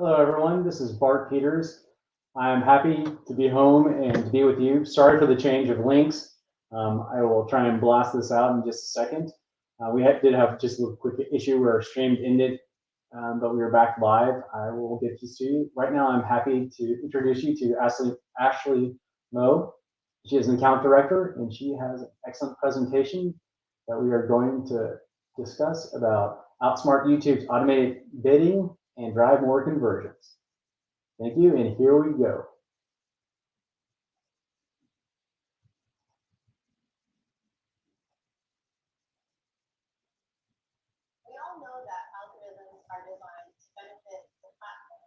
Hello, everyone. This is Bart Peters. I'm happy to be home and to be with you. Sorry for the change of links. I will try and blast this out in just a second. Did have just a quick issue where our stream ended, but we are back live. I will get this to you. Right now, I'm happy to introduce you to Ashley Moe. She is an account director, and she has an excellent presentation that we are going to discuss about outsmart YouTube's automated bidding and drive more conversions. Thank you, and here we go. We all know that algorithms are designed to benefit the platform.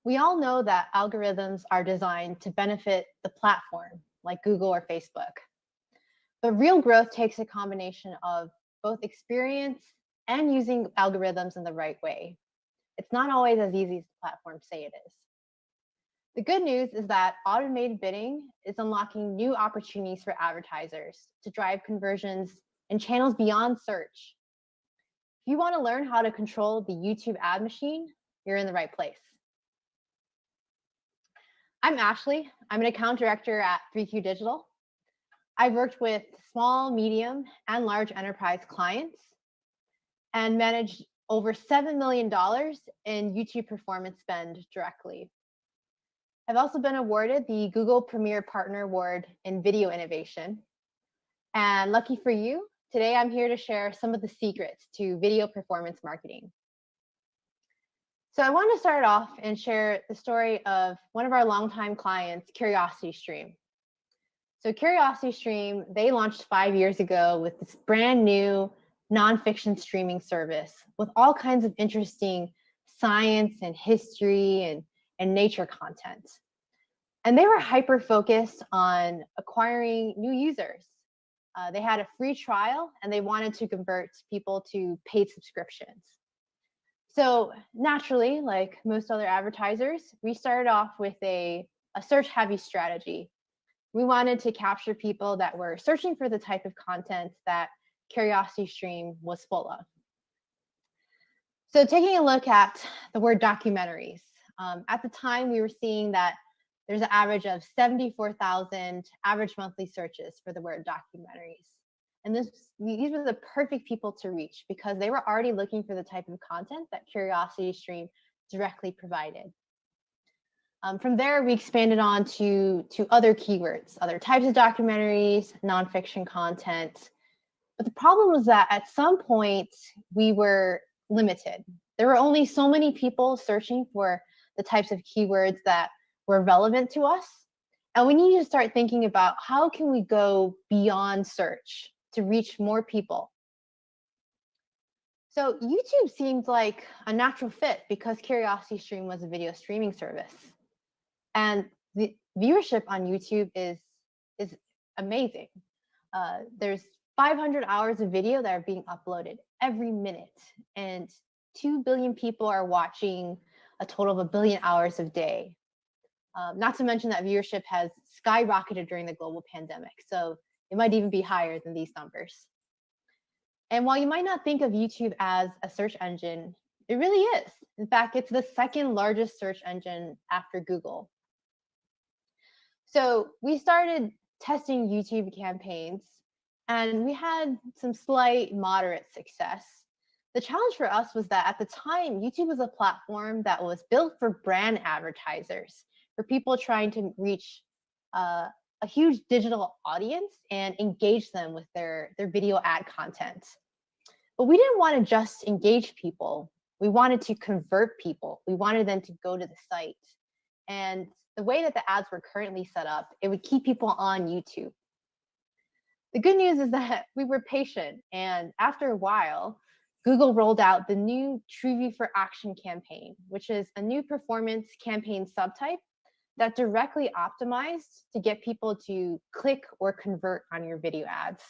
We all know that algorithms are designed to benefit the platform, like Google or Facebook. But real growth takes a combination of both experience and using algorithms in the right way. It's not always as easy as the platforms say it is. The good news is that automated bidding is unlocking new opportunities for advertisers to drive conversions in channels beyond search. If you want to learn how to control the YouTube ad machine, you're in the right place. I'm Ashley. I'm an account director at 3Q Digital. I've worked with small, medium, and large enterprise clients and managed over $7 million in YouTube performance spend directly. I've also been awarded the Google Premier Partner Award in Video Innovation. And lucky for you, today I'm here to share some of the secrets to video performance marketing. So I want to start off and share the story of one of our longtime clients, CuriosityStream. So CuriosityStream, they launched 5 years ago with this brand new nonfiction streaming service with all kinds of interesting science and history and nature content. And they were hyper focused on acquiring new users. They had a free trial and they wanted to convert people to paid subscriptions. So naturally, like most other advertisers, we started off with a search heavy strategy. We wanted to capture people that were searching for the type of content that CuriosityStream was full of. So taking a look at the word documentaries, at the time we were seeing that there's an average of 74,000 average monthly searches for the word documentaries. And these were the perfect people to reach because they were already looking for the type of content that CuriosityStream directly provided. From there, we expanded on to other keywords, other types of documentaries, nonfiction content. But the problem was that at some point, we were limited. There were only so many people searching for the types of keywords that were relevant to us. And we need to start thinking about how can we go beyond search to reach more people. So YouTube seemed like a natural fit because CuriosityStream was a video streaming service. And the viewership on YouTube is amazing. There's 500 hours of video that are being uploaded every minute. And 2 billion people are watching a total of 1 billion hours a day. Not to mention that viewership has skyrocketed during the global pandemic. So it might even be higher than these numbers. And while you might not think of YouTube as a search engine, it really is. In fact, it's the second largest search engine after Google. So we started testing YouTube campaigns and we had some slight moderate success. The challenge for us was that at the time, YouTube was a platform that was built for brand advertisers, for people trying to reach a huge digital audience and engage them with their video ad content. But we didn't want to just engage people. We wanted to convert people. We wanted them to go to the site. And the way that the ads were currently set up, it would keep people on YouTube. The good news is that we were patient. And after a while, Google rolled out the new TrueView for Action campaign, which is a new performance campaign subtype that directly optimized to get people to click or convert on your video ads,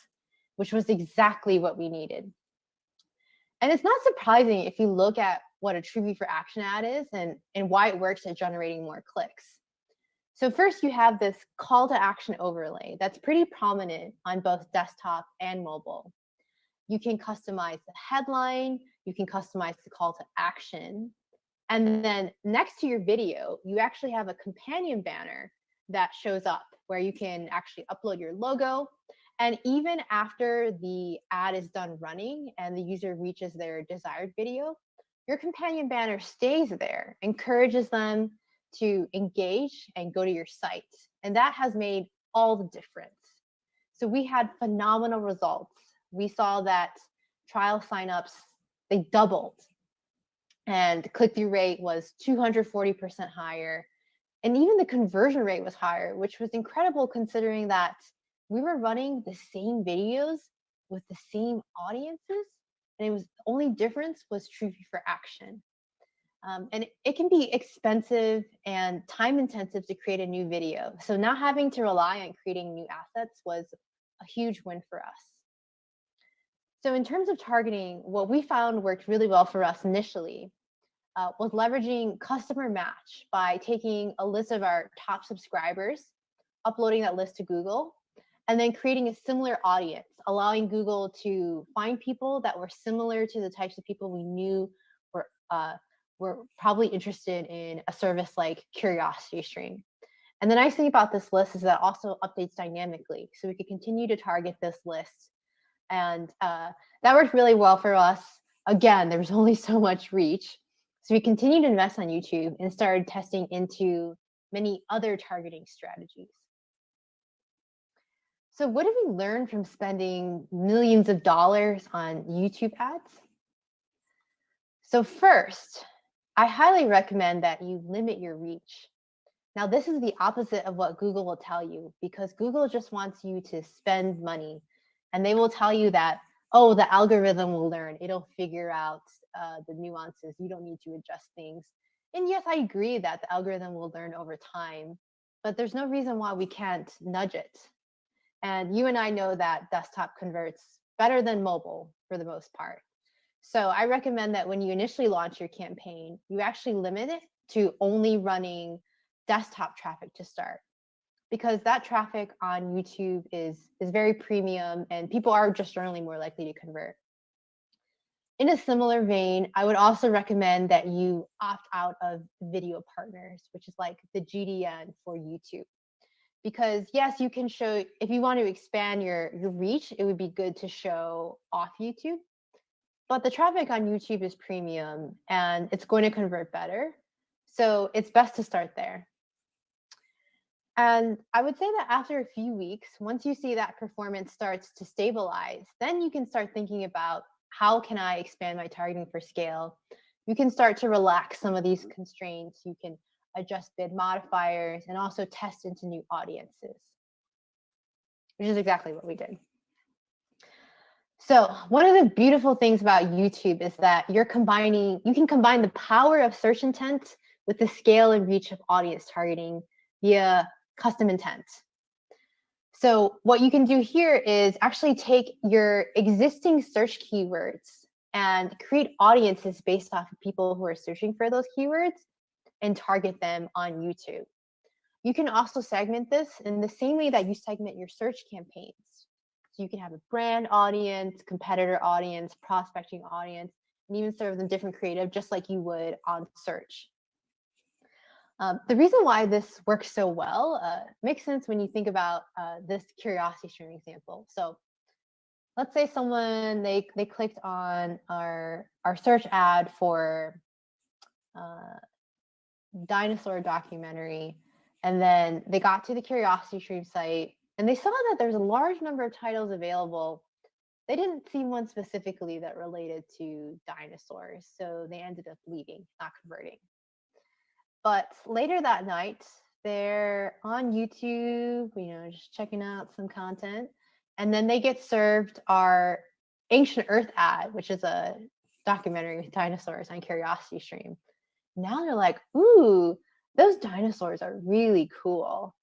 which was exactly what we needed. And it's not surprising if you look at what a TrueView for Action ad is and why it works at generating more clicks. So first you have this call to action overlay that's pretty prominent on both desktop and mobile. You can customize the headline, you can customize the call to action. And then next to your video, you actually have a companion banner that shows up where you can actually upload your logo. And even after the ad is done running and the user reaches their desired video, your companion banner stays there, encourages them to engage and go to your site. And that has made all the difference. So we had phenomenal results. We saw that trial signups, they doubled. And click-through rate was 240% higher. And even the conversion rate was higher, which was incredible considering that we were running the same videos with the same audiences. And the only difference was TrueView for Action. And it can be expensive and time intensive to create a new video. So not having to rely on creating new assets was a huge win for us. So in terms of targeting, what we found worked really well for us initially was leveraging customer match by taking a list of our top subscribers, uploading that list to Google, and then creating a similar audience, allowing Google to find people that were similar to the types of people we knew were probably interested in a service like CuriosityStream. And the nice thing about this list is that it also updates dynamically, so we could continue to target this list. And that worked really well for us. Again, there was only so much reach. So we continued to invest on YouTube and started testing into many other targeting strategies. So what did we learn from spending millions of dollars on YouTube ads? So first, I highly recommend that you limit your reach. Now, this is the opposite of what Google will tell you, because Google just wants you to spend money, and they will tell you that, oh, the algorithm will learn. It'll figure out the nuances. You don't need to adjust things. And yes, I agree that the algorithm will learn over time, but there's no reason why we can't nudge it. And you and I know that desktop converts better than mobile for the most part. So I recommend that when you initially launch your campaign, you actually limit it to only running desktop traffic to start, because that traffic on YouTube is very premium and people are just generally more likely to convert. In a similar vein, I would also recommend that you opt out of video partners, which is like the GDN for YouTube. Because yes, you can show, if you want to expand your reach, it would be good to show off YouTube. But the traffic on YouTube is premium and it's going to convert better. So it's best to start there. And I would say that after a few weeks, once you see that performance starts to stabilize, then you can start thinking about, how can I expand my targeting for scale? You can start to relax some of these constraints. You can adjust bid modifiers and also test into new audiences, which is exactly what we did. So one of the beautiful things about YouTube is that you can combine the power of search intent with the scale and reach of audience targeting via custom intent. So what you can do here is actually take your existing search keywords and create audiences based off of people who are searching for those keywords and target them on YouTube. You can also segment this in the same way that you segment your search campaigns. So you can have a brand audience, competitor audience, prospecting audience, and even serve them different creative, just like you would on search. The reason why this works so well makes sense when you think about this CuriosityStream example. So let's say someone, they clicked on our search ad for dinosaur documentary, and then they got to the CuriosityStream site and they saw that there's a large number of titles available. They didn't see one specifically that related to dinosaurs, so they ended up leaving, not converting. But later that night, they're on YouTube, just checking out some content. And then they get served our Ancient Earth ad, which is a documentary with dinosaurs on CuriosityStream. Now they're like, ooh, those dinosaurs are really cool.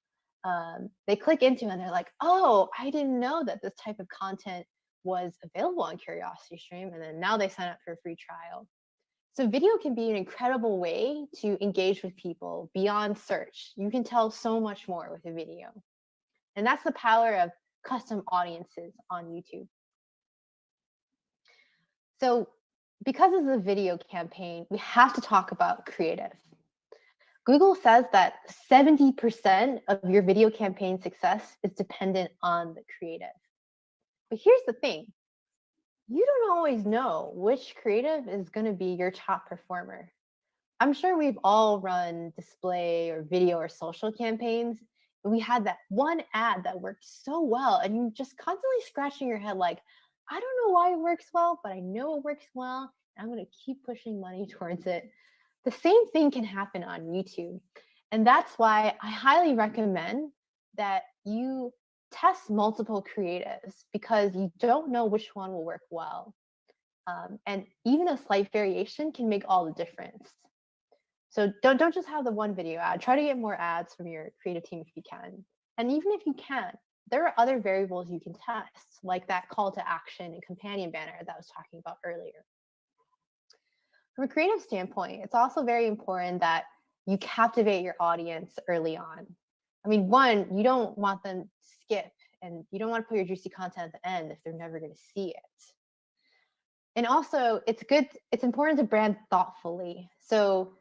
They click into it and they're like, oh, I didn't know that this type of content was available on CuriosityStream. And then now they sign up for a free trial. So video can be an incredible way to engage with people beyond search. You can tell so much more with a video. And that's the power of custom audiences on YouTube. So because this is a video campaign, we have to talk about creative. Google says that 70% of your video campaign success is dependent on the creative. But here's the thing. You don't always know which creative is going to be your top performer. I'm sure we've all run display or video or social campaigns, and we had that one ad that worked so well, and you're just constantly scratching your head like, I don't know why it works well, but I know it works well, and I'm going to keep pushing money towards it. The same thing can happen on YouTube, and that's why I highly recommend that you test multiple creatives, because you don't know which one will work well. And even a slight variation can make all the difference. So don't just have the one video ad. Try to get more ads from your creative team if you can. And even if you can, there are other variables you can test, like that call to action and companion banner that I was talking about earlier. From a creative standpoint, it's also very important that you captivate your audience early on. I mean, one, you don't want them to skip, and you don't want to put your juicy content at the end if they're never going to see it. And also, it's important to brand thoughtfully. So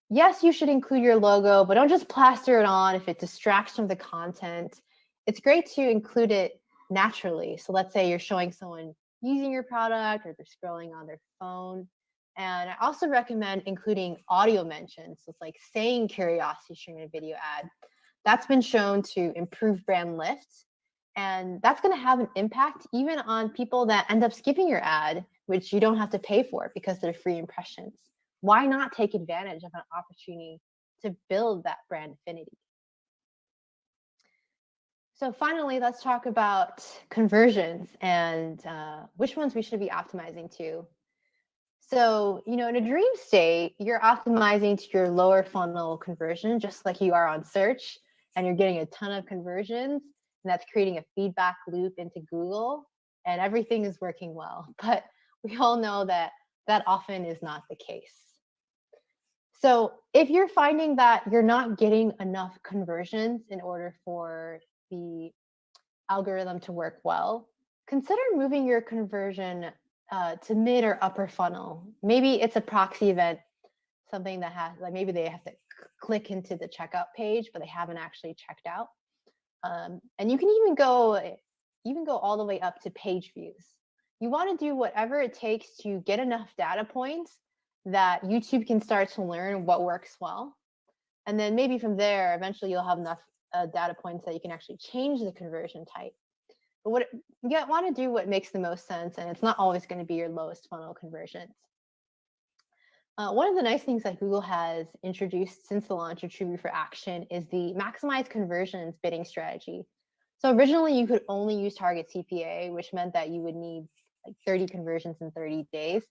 yes, you should include your logo, but don't just plaster it on if it distracts from the content. It's great to include it naturally. So let's say you're showing someone using your product or they're scrolling on their phone. And I also recommend including audio mentions. So it's like saying curiosity during a video ad. That's been shown to improve brand lift. And that's going to have an impact even on people that end up skipping your ad, which you don't have to pay for because they're free impressions. Why not take advantage of an opportunity to build that brand affinity? So finally, let's talk about conversions and which ones we should be optimizing to. So, in a dream state, you're optimizing to your lower funnel conversion, just like you are on search, and you're getting a ton of conversions, and that's creating a feedback loop into Google, and everything is working well. But we all know that that often is not the case. So if you're finding that you're not getting enough conversions in order for the algorithm to work well, consider moving your conversion to mid or upper funnel. Maybe it's a proxy event, something that has, like maybe they have to click into the checkout page, but they haven't actually checked out. And you can even go all the way up to page views. You want to do whatever it takes to get enough data points that YouTube can start to learn what works well. And then maybe from there, eventually you'll have enough data points that you can actually change the conversion type. But you want to do what makes the most sense, and it's not always going to be your lowest funnel conversions. One of the nice things that Google has introduced since the launch of TrueView for Action is the maximize conversions bidding strategy. So originally you could only use target CPA, which meant that you would need like 30 conversions in 30 days.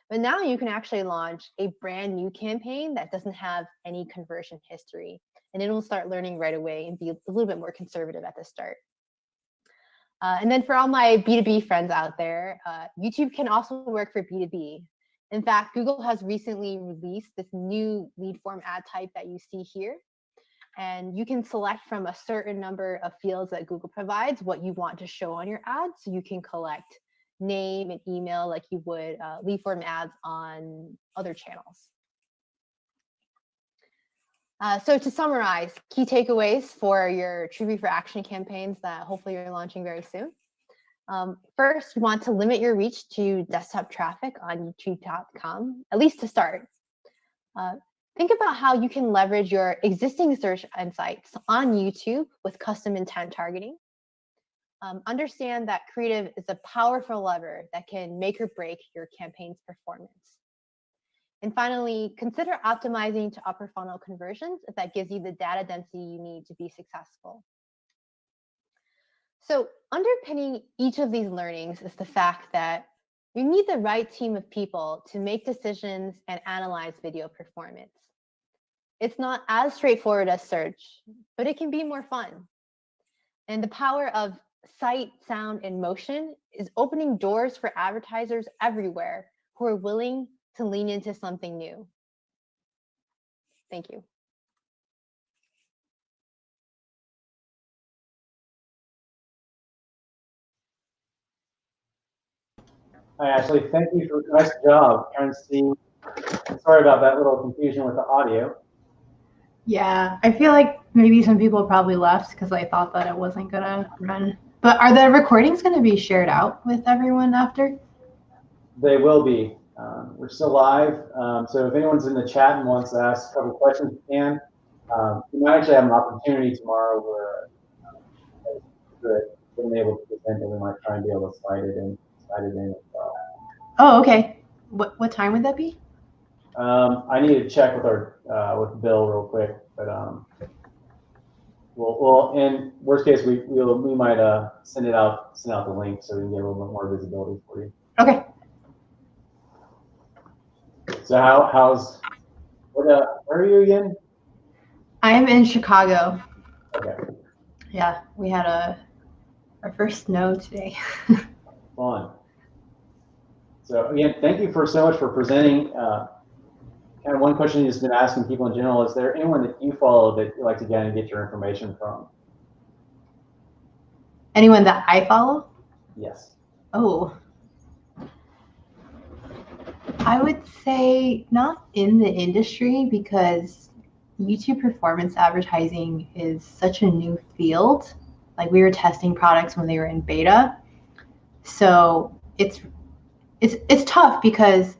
But now you can actually launch a brand new campaign that doesn't have any conversion history, and it will start learning right away and be a little bit more conservative at the start. And then for all my B2B friends out there, YouTube can also work for B2B. In fact, Google has recently released this new lead form ad type that you see here. And you can select from a certain number of fields that Google provides what you want to show on your ad. So you can collect name and email like you would lead form ads on other channels. So to summarize, key takeaways for your TrueView for Action campaigns that hopefully you're launching very soon. First, you want to limit your reach to desktop traffic on youtube.com, at least to start. Think about how you can leverage your existing search insights on YouTube with custom intent targeting. Understand that creative is a powerful lever that can make or break your campaign's performance. And finally, consider optimizing to upper funnel conversions if that gives you the data density you need to be successful. So underpinning each of these learnings is the fact that you need the right team of people to make decisions and analyze video performance. It's not as straightforward as search, but it can be more fun. And the power of sight, sound, and motion is opening doors for advertisers everywhere who are willing to lean into something new. Thank you. Hi, Ashley. Thank you for a nice job. Trying to see. Sorry about that little confusion with the audio. Yeah, I feel like maybe some people probably left because I thought that it wasn't gonna run. But are the recordings gonna be shared out with everyone after? They will be. We're still live, so if anyone's in the chat and wants to ask a couple questions, you can. We might actually have an opportunity tomorrow where we're able to present, and we might try and be able to slide it in as well. Oh, okay. What time would that be? I need to check with with Bill real quick, but we'll in worst case we might send out the link so we can get a little bit more visibility for you. Okay. So how's Where are you again? I'm in Chicago. Okay. Yeah, we had our first snow today. Fun. So again, thank you so much for presenting. Kind of one question you've been asking people in general, is there anyone that you follow that you like to get your information from? Anyone that I follow? Yes. Oh, I would say not in the industry, because YouTube performance advertising is such a new field. Like, we were testing products when they were in beta. So it's tough because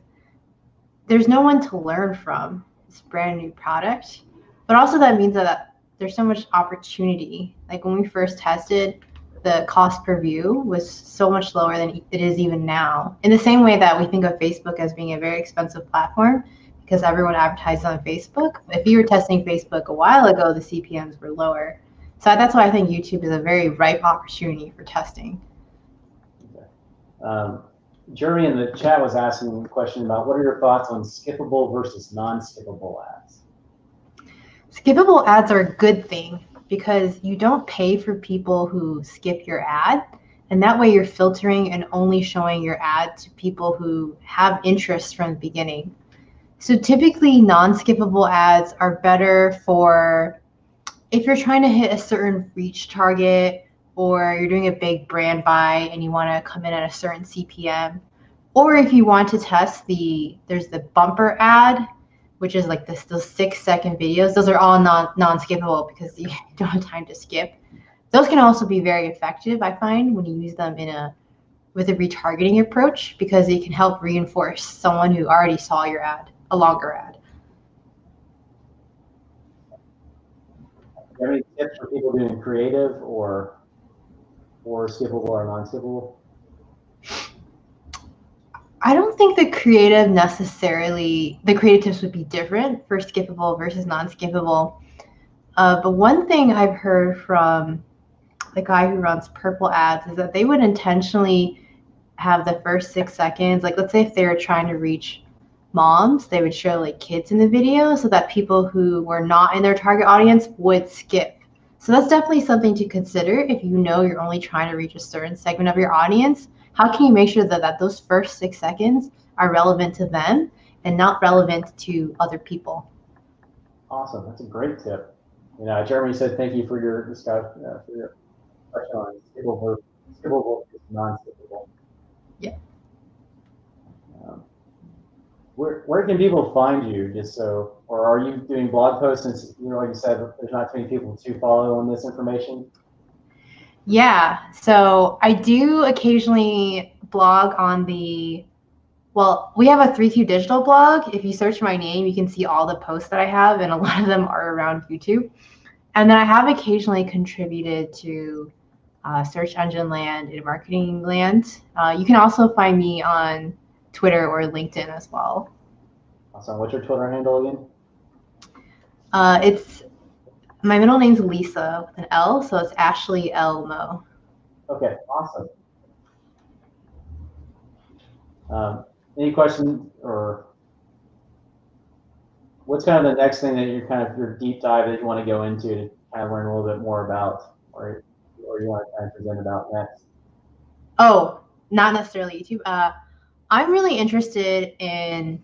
there's no one to learn from. It's a brand new product. But also that means that there's so much opportunity. Like, when we first tested, the cost per view was so much lower than it is even now. In the same way that we think of Facebook as being a very expensive platform because everyone advertises on Facebook. If you were testing Facebook a while ago, the CPMs were lower. So that's why I think YouTube is a very ripe opportunity for testing. Okay. Jeremy in the chat was asking a question about what are your thoughts on skippable versus non-skippable ads? Skippable ads are a good thing because you don't pay for people who skip your ad. And that way you're filtering and only showing your ad to people who have interest from the beginning. So typically non-skippable ads are better for if you're trying to hit a certain reach target, or you're doing a big brand buy and you want to come in at a certain CPM, or if you want to test there's the bumper ad, which is like those 6-second videos. Those are all non-skippable because you don't have time to skip. Those can also be very effective, I find, when you use them with a retargeting approach, because it can help reinforce someone who already saw your ad, a longer ad. Do you have any tips for people doing creative or skippable or non-skippable? I don't think the creative tips would be different for skippable versus non-skippable. But one thing I've heard from the guy who runs Purple Ads is that they would intentionally have the first 6 seconds, like let's say if they were trying to reach moms, they would show like kids in the video so that people who were not in their target audience would skip. So that's definitely something to consider if you know you're only trying to reach a certain segment of your audience. How can you make sure that those first 6 seconds are relevant to them and not relevant to other people? Awesome, that's a great tip. Jeremy said thank you for your discussion, for your question on skippable versus non-skippable. Yeah. Where can people find you? Or are you doing blog posts since like you said, there's not too many people to follow on this information? Yeah, so I do occasionally blog on we have a 3Q Digital blog. If you search my name, you can see all the posts that I have, and a lot of them are around YouTube. And then I have occasionally contributed to Search Engine Land and Marketing Land. You can also find me on Twitter or LinkedIn as well. Awesome. What's your Twitter handle again? It's my middle name's Lisa with an L, so it's Ashley L. Mo. Okay, awesome. Any questions, or what's kind of the next thing that your deep dive that you want to go into to kind of learn a little bit more about, or you want to kind of present about next? Oh, not necessarily YouTube. I'm really interested in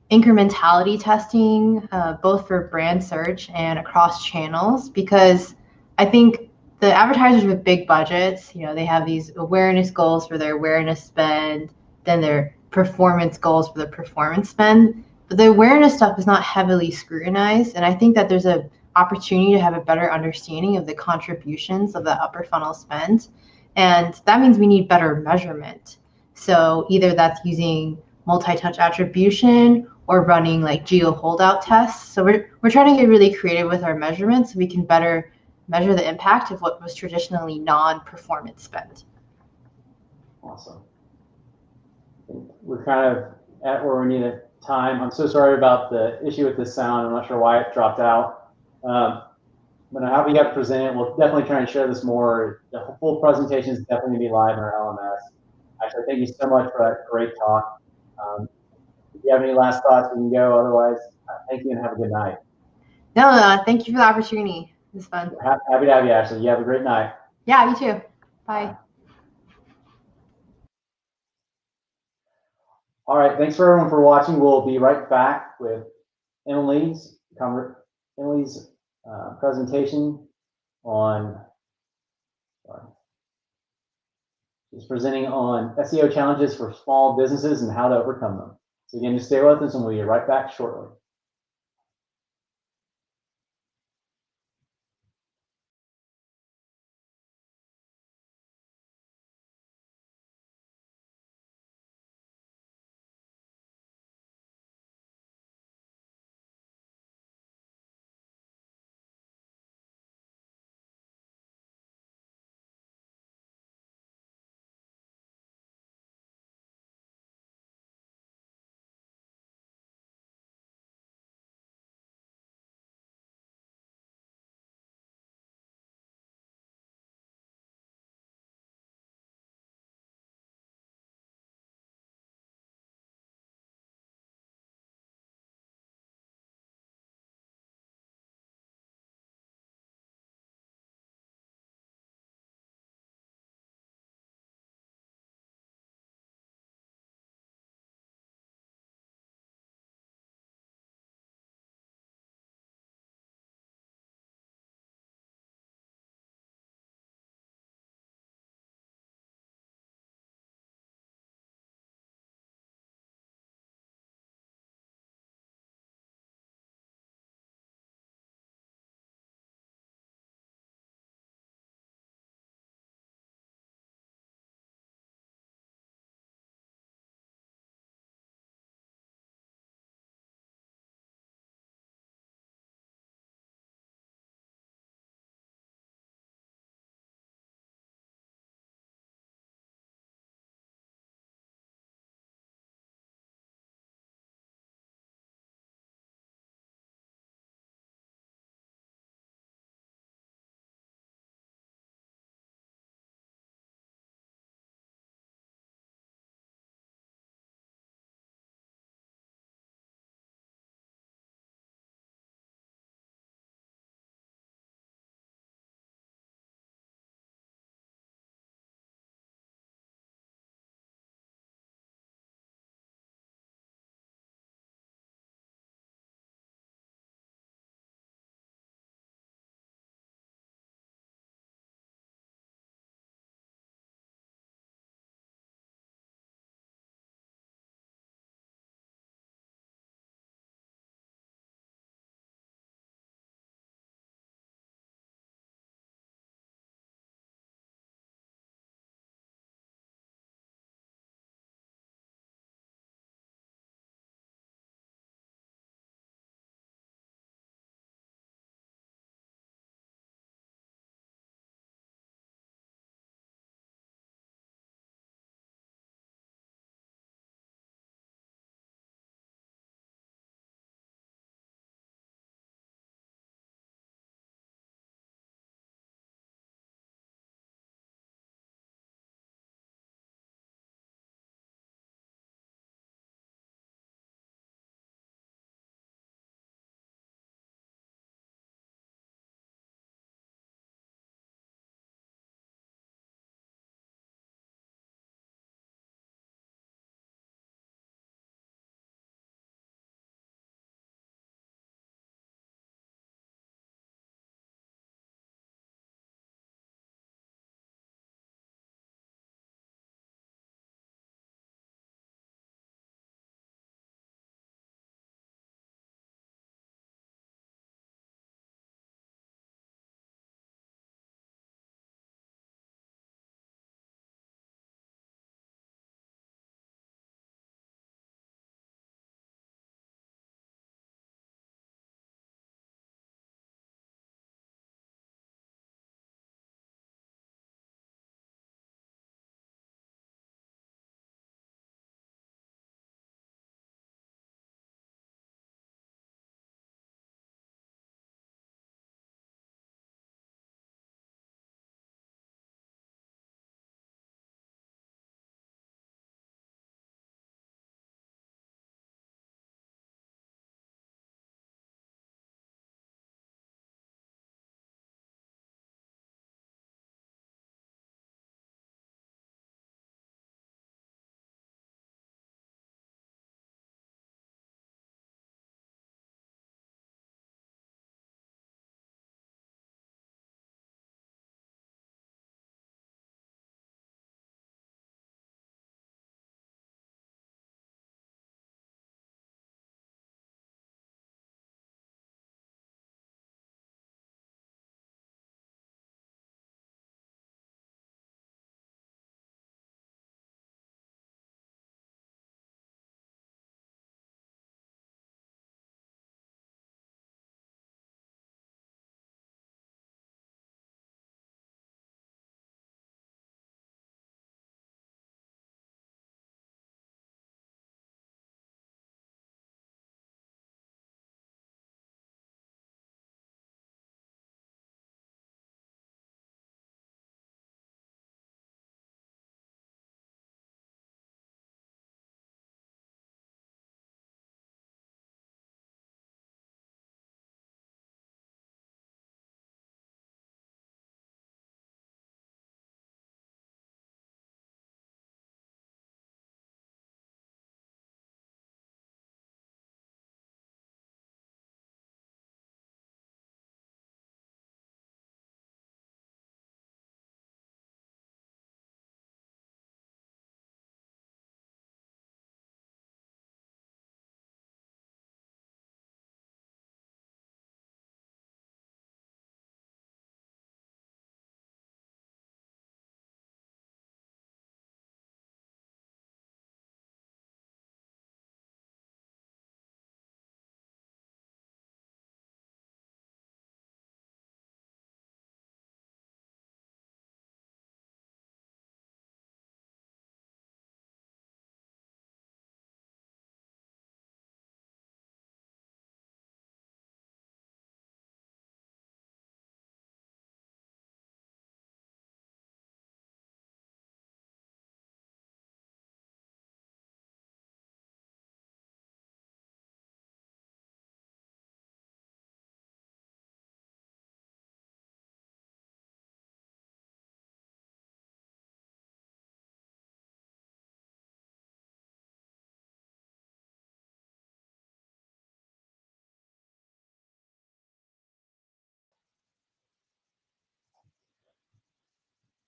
incrementality testing, both for brand search and across channels, because I think the advertisers with big budgets, they have these awareness goals for their awareness spend, then their performance goals for their performance spend. But the awareness stuff is not heavily scrutinized, and I think that there's an opportunity to have a better understanding of the contributions of the upper funnel spend, and that means we need better measurement. So either that's using multi-touch attribution or running like geo holdout tests. So we're trying to get really creative with our measurements so we can better measure the impact of what was traditionally non-performance spend. Awesome. We're kind of at where we need a time. I'm so sorry about the issue with the sound. I'm not sure why it dropped out. But I'm happy you got to present it. We'll definitely try and share this more. The full presentation is definitely going to be live in our LMS. Actually, thank you so much for that great talk. If you have any last thoughts, we can go. Otherwise, Thank you and have a good night. No, thank you for the opportunity. It was fun. Happy to have you, Ashley. You have a great night. Yeah, you too. Bye. All right, thanks for everyone for watching. We'll be right back with Emily's presentation on, sorry, she's presenting on SEO challenges for small businesses and how to overcome them. So again, just stay with us and we'll be right back shortly.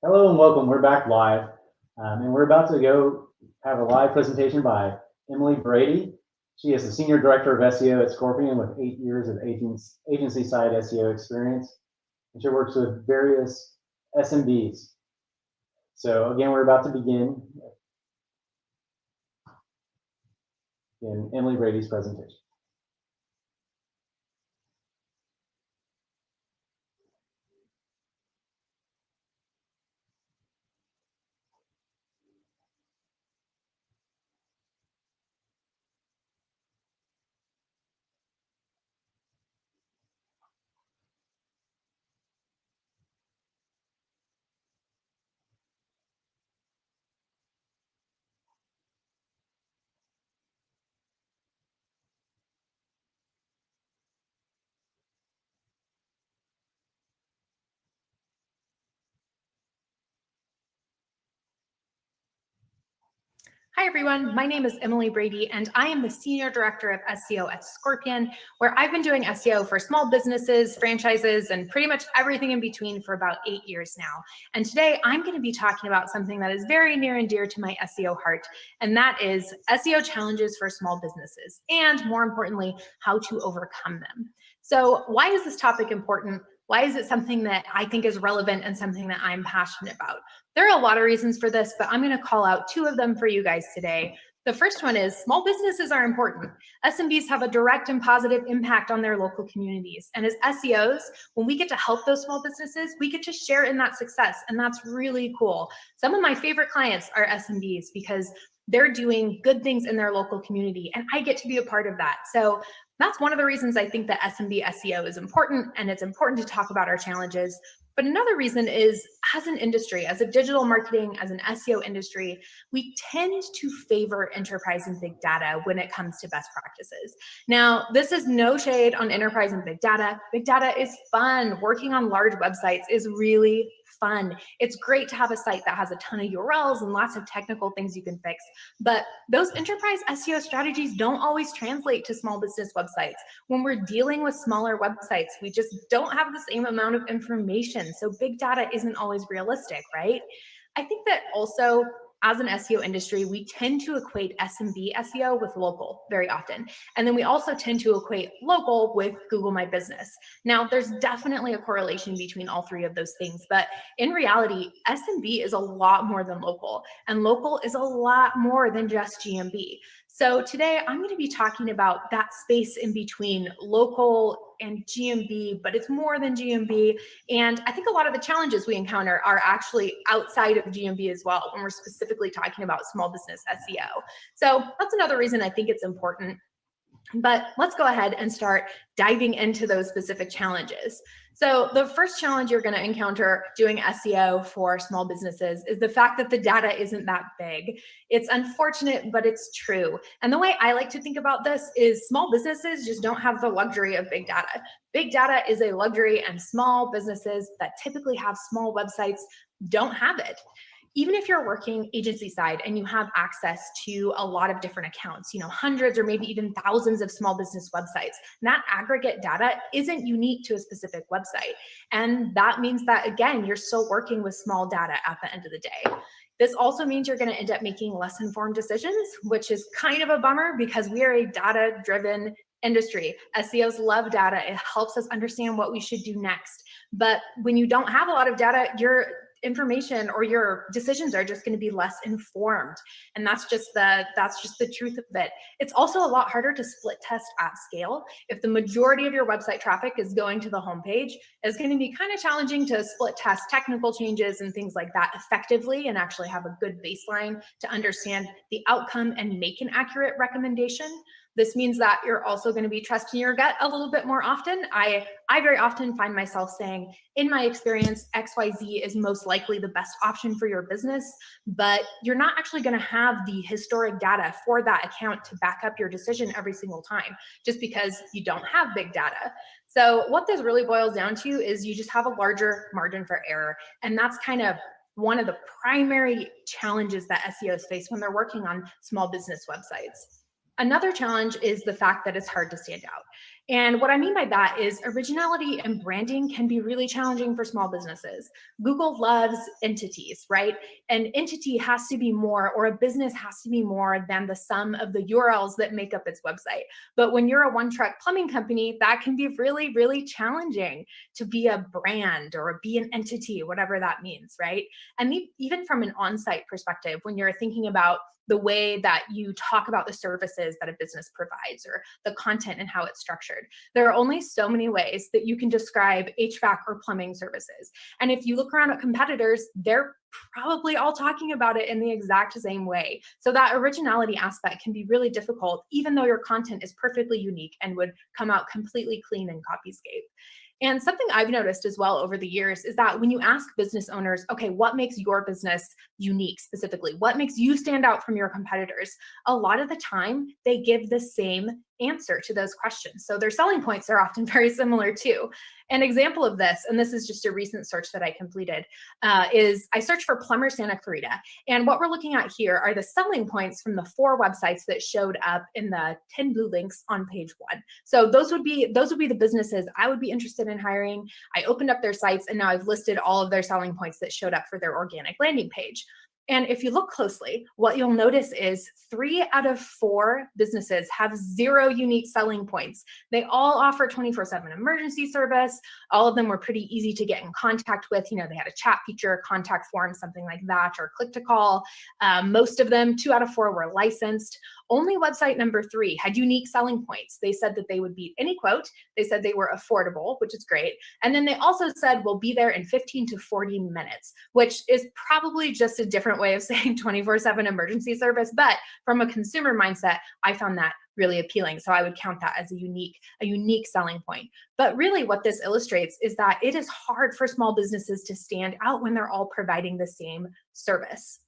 Hello and welcome. We're back live, and we're about to go have a live presentation by Emily Brady. She is the Senior Director of SEO at Scorpion with 8 years of agency-side SEO experience, and she works with various SMBs. So again, we're about to begin in Emily Brady's presentation. Hi, everyone. My name is Emily Brady, and I am the Senior Director of SEO at Scorpion, where I've been doing SEO for small businesses, franchises, and pretty much everything in between for about 8 years now. And today I'm going to be talking about something that is very near and dear to my SEO heart, and that is SEO challenges for small businesses, and more importantly, how to overcome them. So why is this topic important? Why is it something that I think is relevant and something that I'm passionate about? There are a lot of reasons for this, but I'm going to call out 2 of them for you guys today. The first one is small businesses are important. SMBs have a direct and positive impact on their local communities. And as SEOs, when we get to help those small businesses, we get to share in that success. And that's really cool. Some of my favorite clients are SMBs because they're doing good things in their local community, and I get to be a part of that. So that's one of the reasons I think that SMB SEO is important, and it's important to talk about our challenges. But another reason is, as an industry, as a digital marketing, as an SEO industry, we tend to favor enterprise and big data when it comes to best practices. Now, this is no shade on enterprise and big data. Big data is fun. Working on large websites is really fun. It's great to have a site that has a ton of URLs and lots of technical things you can fix. But those enterprise SEO strategies don't always translate to small business websites. When we're dealing with smaller websites, we just don't have the same amount of information. So big data isn't always realistic, right? I think that also, as an SEO industry, we tend to equate SMB SEO with local very often. And then we also tend to equate local with Google My Business. Now, there's definitely a correlation between all 3 of those things, but in reality, SMB is a lot more than local, and local is a lot more than just GMB. So today I'm going to be talking about that space in between local and GMB, but it's more than GMB. And I think a lot of the challenges we encounter are actually outside of GMB as well when we're specifically talking about small business SEO. So that's another reason I think it's important. But let's go ahead and start diving into those specific challenges. So the first challenge you're going to encounter doing SEO for small businesses is the fact that the data isn't that big. It's unfortunate, but it's true. And the way I like to think about this is small businesses just don't have the luxury of big data. Big data is a luxury, and small businesses that typically have small websites don't have it. Even if you're working agency side and you have access to a lot of different accounts, hundreds or maybe even thousands of small business websites, that aggregate data isn't unique to a specific website. And that means that, again, you're still working with small data at the end of the day. This also means you're going to end up making less informed decisions, which is kind of a bummer because we are a data-driven industry. SEOs love data. It helps us understand what we should do next. But when you don't have a lot of data, your information or your decisions are just going to be less informed. And that's just the truth of it. It's also a lot harder to split test at scale. If the majority of your website traffic is going to the homepage, it's going to be kind of challenging to split test technical changes and things like that effectively and actually have a good baseline to understand the outcome and make an accurate recommendation. This means that you're also going to be trusting your gut a little bit more often. I very often find myself saying, in my experience, XYZ is most likely the best option for your business, but you're not actually going to have the historic data for that account to back up your decision every single time, just because you don't have big data. So what this really boils down to is you just have a larger margin for error. And that's kind of one of the primary challenges that SEOs face when they're working on small business websites. Another challenge is the fact that it's hard to stand out. And what I mean by that is originality and branding can be really challenging for small businesses. Google loves entities, right? An entity has to be more, or a business has to be more than the sum of the URLs that make up its website. But when you're a one-track plumbing company, that can be really, really challenging to be a brand or be an entity, whatever that means, right? And even from an on-site perspective, when you're thinking about the way that you talk about the services that a business provides or the content and how it's structured. There are only so many ways that you can describe HVAC or plumbing services. And if you look around at competitors, they're probably all talking about it in the exact same way. So that originality aspect can be really difficult, even though your content is perfectly unique and would come out completely clean in Copyscape. And something I've noticed as well over the years is that when you ask business owners, okay, what makes your business unique specifically? What makes you stand out from your competitors? A lot of the time, they give the same answer to those questions. So their selling points are often very similar too. An example of this, and this is just a recent search that I completed, is I searched for plumber Santa Clarita. And what we're looking at here are the selling points from the 4 websites that showed up in the 10 blue links on page 1. So those would be the businesses I would be interested in hiring. I opened up their sites and now I've listed all of their selling points that showed up for their organic landing page. And if you look closely, what you'll notice is 3 out of 4 businesses have 0 unique selling points. They all offer 24/7 emergency service. All of them were pretty easy to get in contact with. You know, they had a chat feature, contact form, something like that, or click to call. Most of them, 2 out of 4, were licensed. Only website number 3 had unique selling points. They said that they would beat any quote. They said they were affordable, which is great. And then they also said, we'll be there in 15 to 40 minutes, which is probably just a different way of saying 24/7 emergency service. But from a consumer mindset, I found that really appealing. So I would count that as a unique selling point. But really what this illustrates is that it is hard for small businesses to stand out when they're all providing the same service.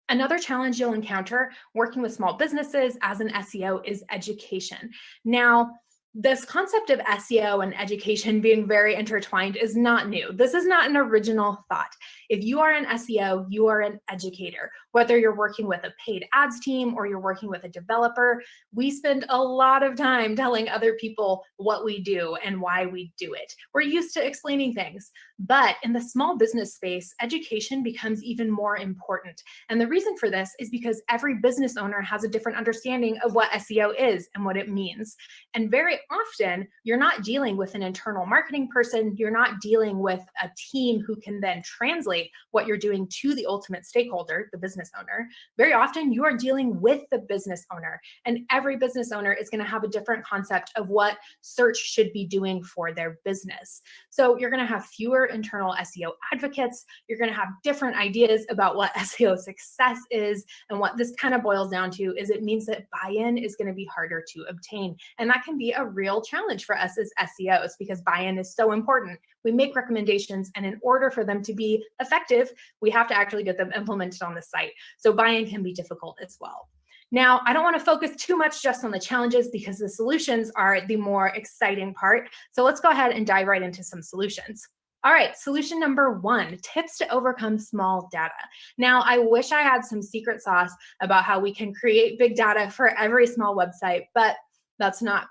Another challenge you'll encounter working with small businesses as an SEO is education. Now, this concept of SEO and education being very intertwined is not new. This is not an original thought. If you are an SEO, you are an educator. Whether you're working with a paid ads team or you're working with a developer, we spend a lot of time telling other people what we do and why we do it. We're used to explaining things. But in the small business space, education becomes even more important. And the reason for this is because every business owner has a different understanding of what SEO is and what it means. And very often, you're not dealing with an internal marketing person. You're not dealing with a team who can then translate what you're doing to the ultimate stakeholder, the business owner. Very often, you are dealing with the business owner. And every business owner is going to have a different concept of what search should be doing for their business. So you're going to have fewer internal SEO advocates. You're going to have different ideas about what SEO success is. And what this kind of boils down to is it means that buy-in is going to be harder to obtain. And that can be a real challenge for us as SEOs because buy-in is so important. We make recommendations, and in order for them to be effective, we have to actually get them implemented on the site. So buy-in can be difficult as well. Now, I don't want to focus too much just on the challenges because the solutions are the more exciting part. So let's go ahead and dive right into some solutions. All right, solution number 1, tips to overcome small data. Now, I wish I had some secret sauce about how we can create big data for every small website, but that's not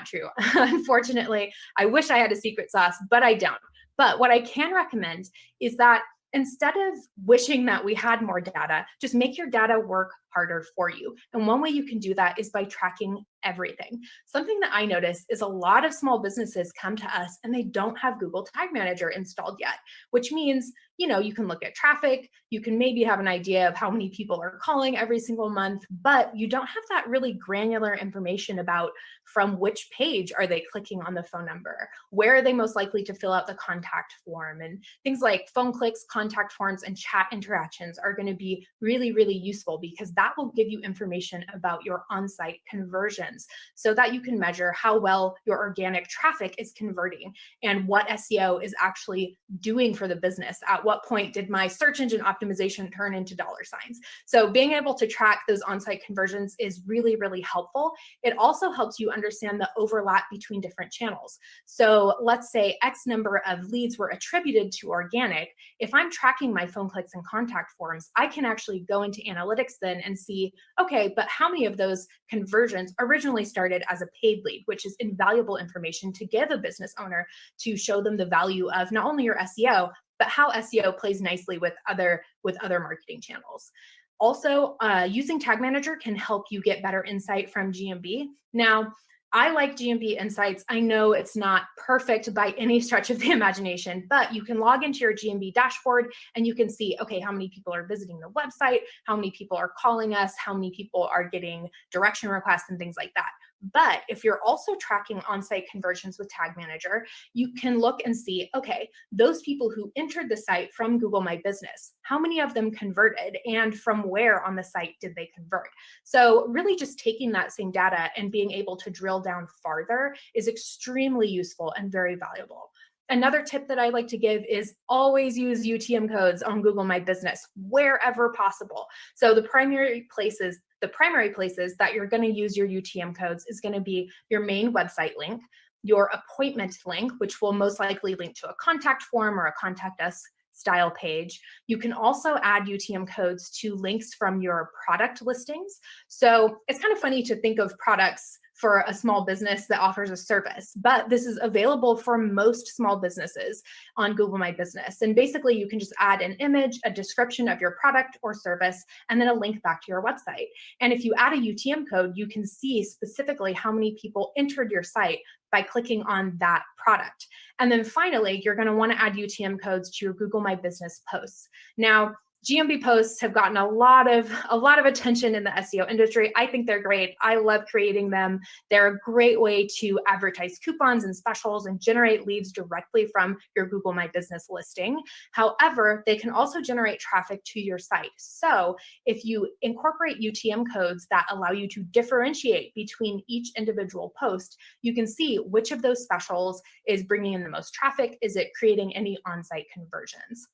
true. Unfortunately, I wish I had a secret sauce, but I don't. But what I can recommend is that instead of wishing that we had more data, just make your data work harder for you. And one way you can do that is by tracking everything. Something that I notice is a lot of small businesses come to us and they don't have Google Tag Manager installed yet, which means, you know, you can look at traffic, you can maybe have an idea of how many people are calling every single month, but you don't have that really granular information about from which page are they clicking on the phone number, where are they most likely to fill out the contact form, and things like phone clicks, contact forms, and chat interactions are going to be really, really useful because that will give you information about your on-site conversions. conversions so that you can measure how well your organic traffic is converting and what SEO is actually doing for the business. At what point did my search engine optimization turn into dollar signs? So being able to track those on-site conversions is really, really helpful. It also helps you understand the overlap between different channels. So let's say X number of leads were attributed to organic. If I'm tracking my phone clicks and contact forms, I can actually go into analytics then and see, okay, but how many of those conversions originally started as a paid lead, which is invaluable information to give a business owner to show them the value of not only your SEO, but how SEO plays nicely with other marketing channels. Also, using Tag Manager can help you get better insight from GMB. Now, I like GMB Insights. I know it's not perfect by any stretch of the imagination, but you can log into your GMB dashboard and you can see, okay, how many people are visiting the website, how many people are calling us, how many people are getting direction requests and things like that. But if you're also tracking on-site conversions with Tag Manager, you can look and see, okay, those people who entered the site from Google My Business, how many of them converted and from where on the site did they convert? So really just taking that same data and being able to drill down farther is extremely useful and very valuable. Another tip that I like to give is always use UTM codes on Google My Business wherever possible. So the primary places that you're going to use your UTM codes is going to be your main website link, your appointment link, which will most likely link to a contact form or a contact us style page. You can also add UTM codes to links from your product listings. So it's kind of funny to think of products for a small business that offers a service, but this is available for most small businesses on Google My Business. And basically you can just add an image, a description of your product or service, and then a link back to your website. And if you add a UTM code, you can see specifically how many people entered your site by clicking on that product. And then finally, you're going to want to add UTM codes to your Google My Business posts. Now, GMB posts have gotten a lot of attention in the SEO industry. I think they're great. I love creating them. They're a great way to advertise coupons and specials and generate leads directly from your Google My Business listing. However, they can also generate traffic to your site. So if you incorporate UTM codes that allow you to differentiate between each individual post, you can see which of those specials is bringing in the most traffic. Is it creating any on-site conversions?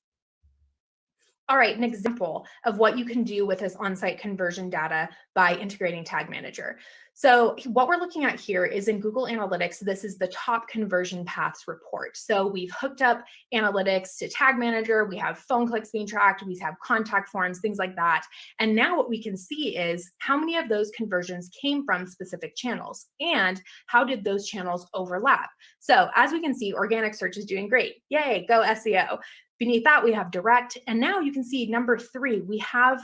All right, an example of what you can do with this on-site conversion data by integrating Tag Manager. So what we're looking at here is in Google Analytics, this is the top conversion paths report. So we've hooked up analytics to Tag Manager, we have phone clicks being tracked, we have contact forms, things like that. And now what we can see is how many of those conversions came from specific channels and how did those channels overlap. So as we can see, organic search is doing great. Yay, go SEO. Beneath that, we have direct. And now you can see number 3, we have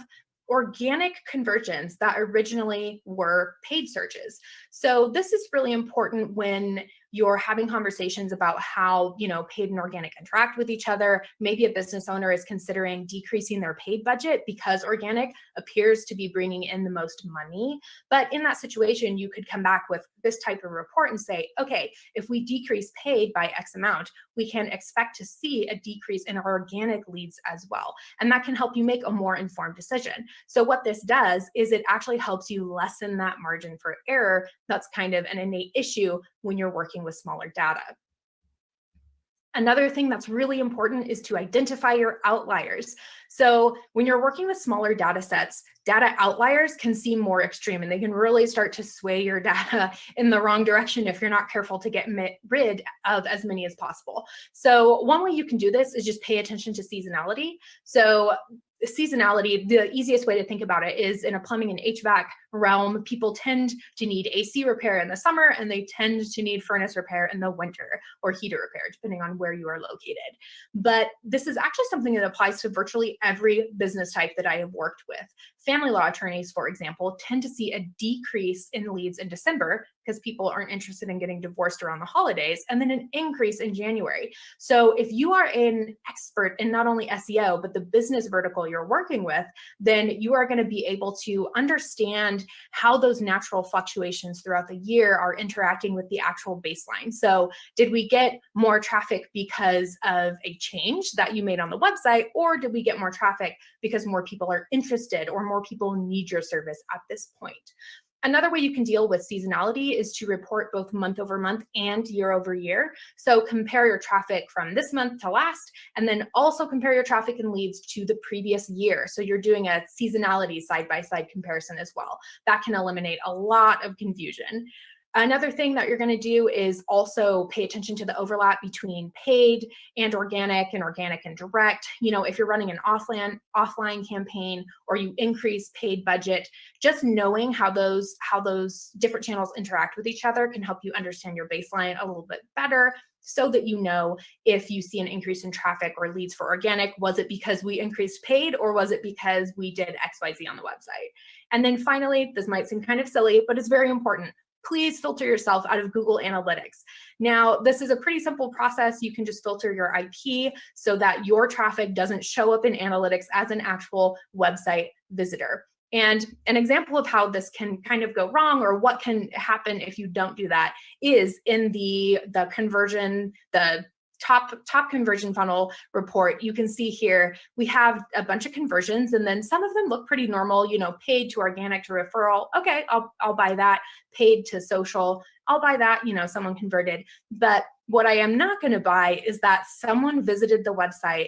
organic conversions that originally were paid searches. So this is really important when you're having conversations about how, paid and organic interact with each other. Maybe a business owner is considering decreasing their paid budget because organic appears to be bringing in the most money. But in that situation, you could come back with this type of report and say, okay, if we decrease paid by X amount, we can expect to see a decrease in our organic leads as well. And that can help you make a more informed decision. So what this does is it actually helps you lessen that margin for error. That's kind of an innate issue when you're working with smaller data. Another thing that's really important is to identify your outliers. So when you're working with smaller data sets, data outliers can seem more extreme and they can really start to sway your data in the wrong direction if you're not careful to get rid of as many as possible. So one way you can do this is just pay attention to seasonality. So seasonality, the easiest way to think about it is in a plumbing and HVAC realm, people tend to need AC repair in the summer and they tend to need furnace repair in the winter or heater repair, depending on where you are located. But this is actually something that applies to virtually every business type that I have worked with. Family law attorneys, for example, tend to see a decrease in leads in December because people aren't interested in getting divorced around the holidays, and then an increase in January. So if you are an expert in not only SEO, but the business vertical you're working with, then you are going to be able to understand how those natural fluctuations throughout the year are interacting with the actual baseline. So did we get more traffic because of a change that you made on the website, or did we get more traffic because more people are interested or more people need your service at this point? Another way you can deal with seasonality is to report both month over month and year over year. So compare your traffic from this month to last, and then also compare your traffic and leads to the previous year. So you're doing a seasonality side-by-side comparison as well. That can eliminate a lot of confusion. Another thing that you're going to do is also pay attention to the overlap between paid and organic and direct. You know, if you're running an offline campaign or you increase paid budget, just knowing how those different channels interact with each other can help you understand your baseline a little bit better, so that you know if you see an increase in traffic or leads for organic, was it because we increased paid or was it because we did XYZ on the website? And then finally, this might seem kind of silly, but it's very important. Please filter yourself out of Google Analytics. Now, this is a pretty simple process. You can just filter your IP so that your traffic doesn't show up in analytics as an actual website visitor. And an example of how this can kind of go wrong, or what can happen if you don't do that, is in the conversion, the top conversion funnel report. You can see here we have a bunch of conversions, and then some of them look pretty normal, you know, paid to organic to referral. Okay, I'll buy that. Paid to social, I'll buy that, you know, someone converted. But what I am not going to buy is that someone visited the website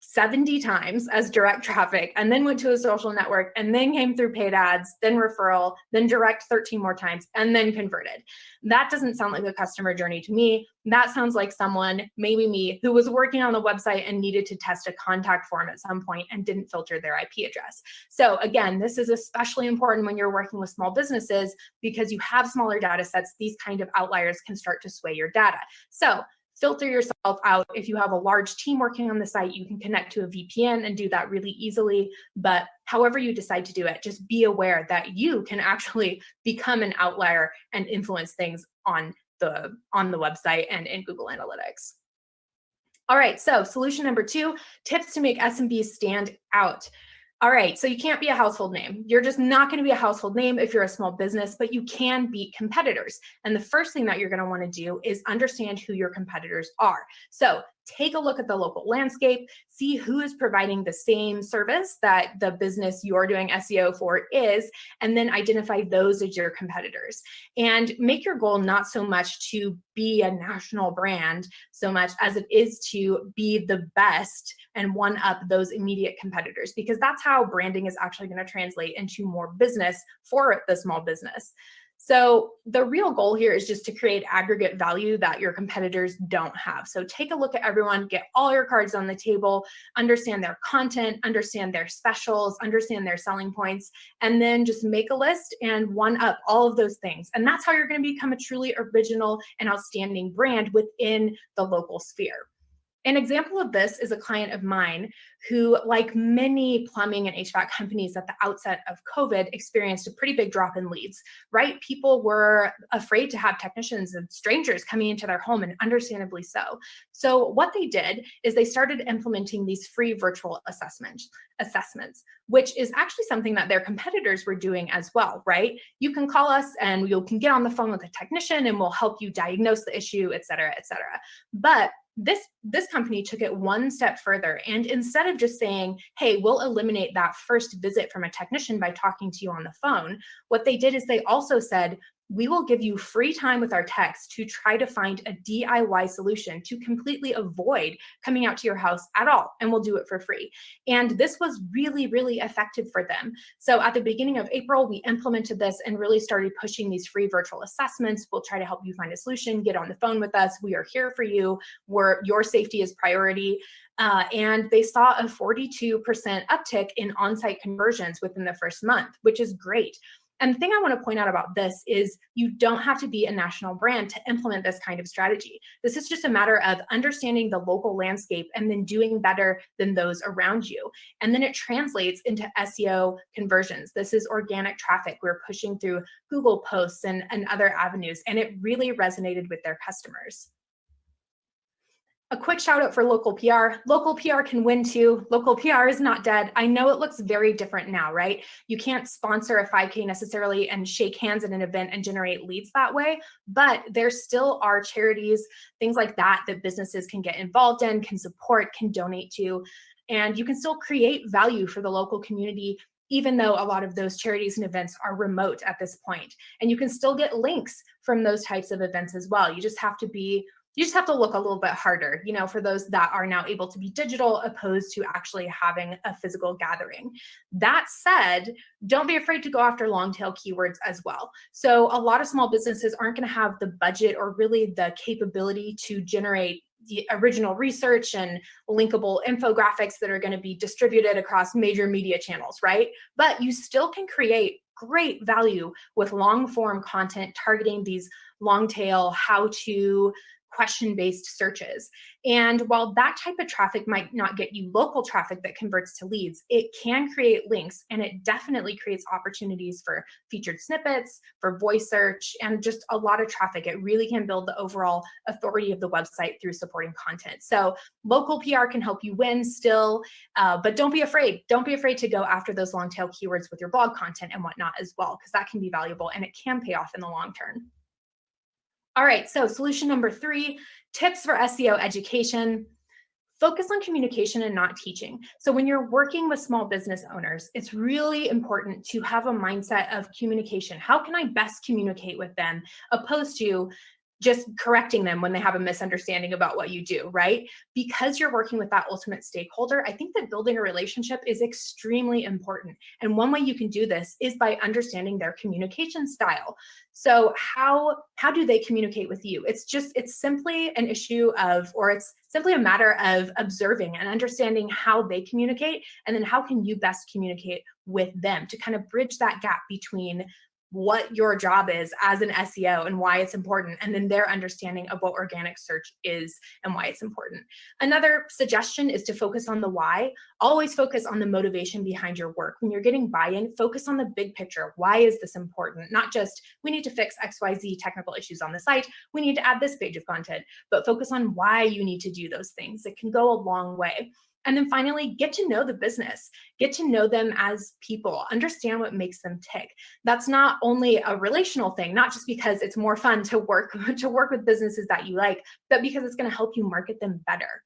70 times as direct traffic, and then went to a social network, and then came through paid ads, then referral, then direct 13 more times, and then converted. That doesn't sound like a customer journey to me. That sounds like someone, maybe me, who was working on the website and needed to test a contact form at some point and didn't filter their IP address. So again, this is especially important when you're working with small businesses, because you have smaller data sets. These kind of outliers can start to sway your data. So filter yourself out. If you have a large team working on the site, you can connect to a VPN and do that really easily. But however you decide to do it, just be aware that you can actually become an outlier and influence things on the website and in Google Analytics. All right, so solution number 2, tips to make SMBs stand out. All right, so you can't be a household name. You're just not going to be a household name if you're a small business, but you can beat competitors. And the first thing that you're going to want to do is understand who your competitors are. So take a look at the local landscape, see who is providing the same service that the business you're doing SEO for is, and then identify those as your competitors. And make your goal not so much to be a national brand so much as it is to be the best and one up those immediate competitors, because that's how branding is actually going to translate into more business for the small business. So the real goal here is just to create aggregate value that your competitors don't have. So take a look at everyone, get all your cards on the table, understand their content, understand their specials, understand their selling points, and then just make a list and one up all of those things. And that's how you're going to become a truly original and outstanding brand within the local sphere. An example of this is a client of mine who, like many plumbing and HVAC companies at the outset of COVID, experienced a pretty big drop in leads, right? People were afraid to have technicians and strangers coming into their home, and understandably so. So what they did is they started implementing these free virtual assessments, which is actually something that their competitors were doing as well, right? You can call us and you can get on the phone with a technician and we'll help you diagnose the issue, et cetera, et cetera. But this company took it one step further, and instead of just saying, hey, we'll eliminate that first visit from a technician by talking to you on the phone, what they did is they also said, we will give you free time with our techs to try to find a DIY solution to completely avoid coming out to your house at all, and we'll do it for free. And this was really, really effective for them. So at the beginning of April, we implemented this and really started pushing these free virtual assessments. We'll try to help you find a solution, get on the phone with us. We are here for you. Your safety is priority. And they saw a 42% uptick in on-site conversions within the first month, which is great. And the thing I want to point out about this is you don't have to be a national brand to implement this kind of strategy. This is just a matter of understanding the local landscape and then doing better than those around you. And then it translates into SEO conversions. This is organic traffic. We're pushing through Google posts and other avenues, and it really resonated with their customers. A quick shout out for local PR. Local PR can win too. Local PR is not dead. I know it looks very different now, right? You can't sponsor a 5K necessarily and shake hands at an event and generate leads that way, but there still are charities, things like that businesses can get involved in, can support, can donate to, and you can still create value for the local community even though a lot of those charities and events are remote at this point. And you can still get links from those types of events as well. You just have to look a little bit harder, for those that are now able to be digital opposed to actually having a physical gathering. That said, don't be afraid to go after long tail keywords as well. So a lot of small businesses aren't going to have the budget or really the capability to generate the original research and linkable infographics that are going to be distributed across major media channels, right? But you still can create great value with long form content targeting these long tail how-to question-based searches. And while that type of traffic might not get you local traffic that converts to leads, it can create links, and it definitely creates opportunities for featured snippets, for voice search, and just a lot of traffic. It really can build the overall authority of the website through supporting content. So local PR can help you win still, but don't be afraid. Don't be afraid to go after those long tail keywords with your blog content and whatnot as well, because that can be valuable and it can pay off in the long term. All right, so solution number 3, tips for SEO education. Focus on communication and not teaching. So when you're working with small business owners, it's really important to have a mindset of communication. How can I best communicate with them, opposed to just correcting them when they have a misunderstanding about what you do, right? Because you're working with that ultimate stakeholder, I think that building a relationship is extremely important. And one way you can do this is by understanding their communication style. So how do they communicate with you? It's simply an issue of, or it's simply a matter of observing and understanding how they communicate, and then how can you best communicate with them to kind of bridge that gap between what your job is as an SEO and why it's important, and then their understanding of what organic search is and why it's important. Another suggestion is to focus on the why. Always focus on the motivation behind your work. When you're getting buy-in, focus on the big picture. Why is this important? Not just, we need to fix XYZ technical issues on the site, we need to add this page of content, but focus on why you need to do those things. It can go a long way. And then finally, get to know the business, get to know them as people, understand what makes them tick. That's not only a relational thing, not just because it's more fun to work with businesses that you like, but because it's going to help you market them better.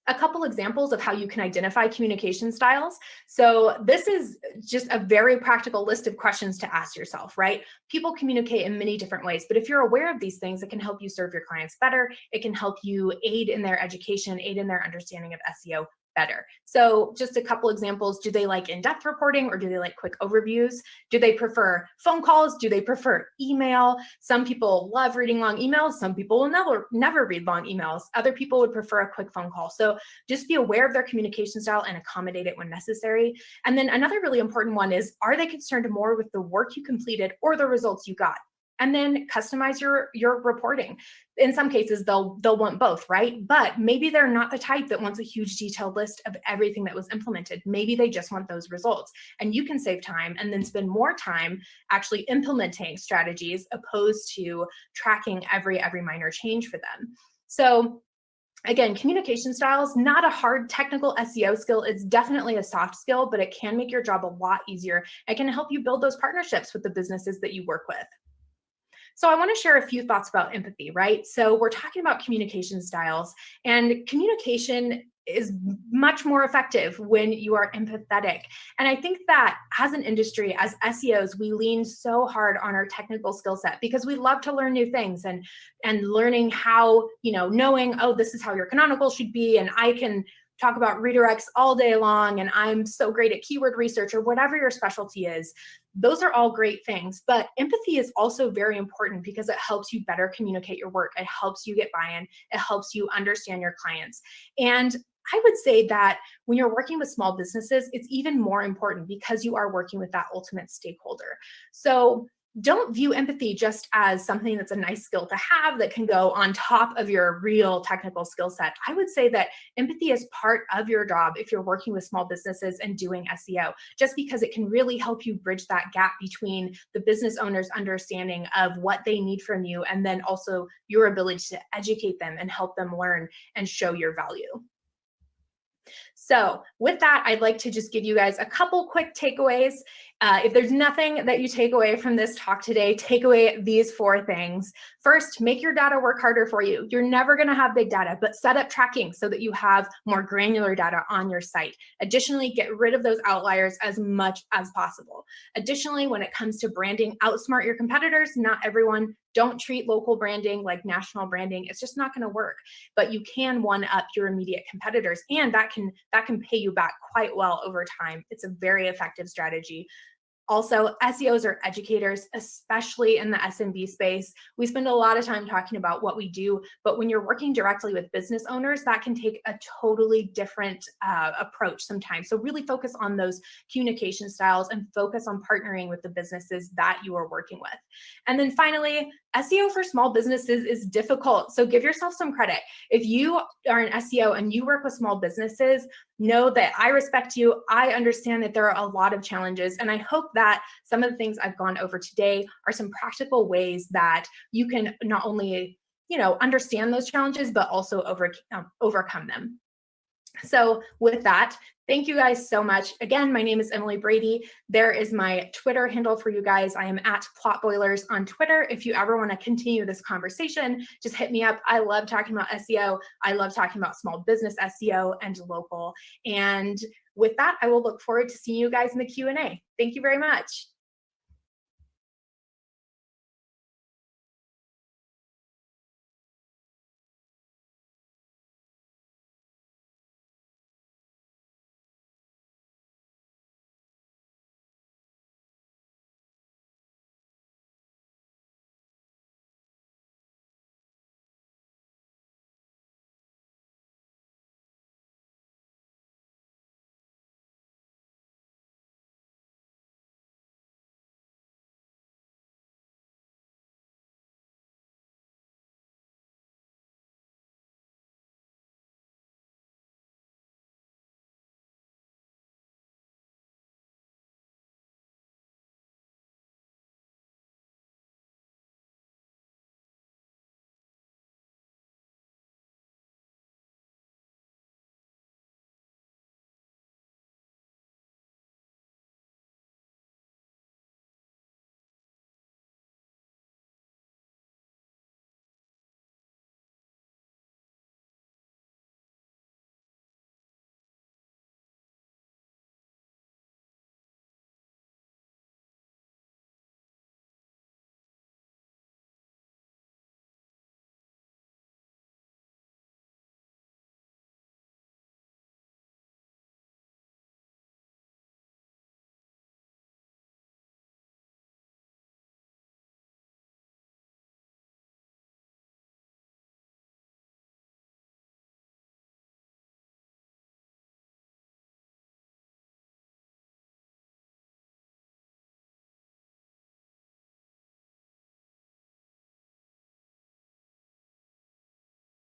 A couple examples of how you can identify communication styles. So this is just a very practical list of questions to ask yourself, right? People communicate in many different ways, but if you're aware of these things, it can help you serve your clients better. It can help you aid in their education, aid in their understanding of SEO better. So just a couple examples. Do they like in-depth reporting, or do they like quick overviews? Do they prefer phone calls? Do they prefer email? Some people love reading long emails. Some people will never read long emails. Other people would prefer a quick phone call. So just be aware of their communication style and accommodate it when necessary. And then another really important one is, are they concerned more with the work you completed or the results you got? And then customize your reporting. In some cases, they'll want both, right? But maybe they're not the type that wants a huge detailed list of everything that was implemented. Maybe they just want those results. And you can save time and then spend more time actually implementing strategies, opposed to tracking every minor change for them. So again, communication styles, not a hard technical SEO skill. It's definitely a soft skill, but it can make your job a lot easier. It can help you build those partnerships with the businesses that you work with. So I want to share a few thoughts about empathy, right? So we're talking about communication styles, and communication is much more effective when you are empathetic. And I think that as an industry, as SEOs, we lean so hard on our technical skill set because we love to learn new things, and learning how, knowing, oh, this is how your canonical should be, and I can talk about redirects all day long, and I'm so great at keyword research, or whatever your specialty is. Those are all great things, but empathy is also very important because it helps you better communicate your work. It helps you get buy-in. It helps you understand your clients. And I would say that when you're working with small businesses, it's even more important because you are working with that ultimate stakeholder. So don't view empathy just as something that's a nice skill to have that can go on top of your real technical skill set. I would say that empathy is part of your job if you're working with small businesses and doing SEO, just because it can really help you bridge that gap between the business owner's understanding of what they need from you, and then also your ability to educate them and help them learn and show your value. So with that, I'd like to just give you guys a couple quick takeaways. If there's nothing that you take away from this talk today, take away these 4 things. First, make your data work harder for you. You're never going to have big data, but set up tracking so that you have more granular data on your site. Additionally, get rid of those outliers as much as possible. Additionally, when it comes to branding, outsmart your competitors. Not everyone. Don't treat local branding like national branding. It's just not going to work. But you can one-up your immediate competitors, and that can pay you back quite well over time. It's a very effective strategy. Also, SEOs are educators, especially in the SMB space. We spend a lot of time talking about what we do, but when you're working directly with business owners, that can take a totally different approach sometimes. So really focus on those communication styles and focus on partnering with the businesses that you are working with. And then finally, SEO for small businesses is difficult, so give yourself some credit. If you are an SEO and you work with small businesses, know that I respect you. I understand that there are a lot of challenges, and I hope that some of the things I've gone over today are some practical ways that you can not only, understand those challenges, but also overcome them. So with that, thank you guys so much. Again, my name is Emily Brady. There is my Twitter handle for you guys. I am at PlotBoilers on Twitter. If you ever want to continue this conversation, just hit me up. I love talking about SEO. I love talking about small business SEO and local. And with that, I will look forward to seeing you guys in the Q&A. Thank you very much.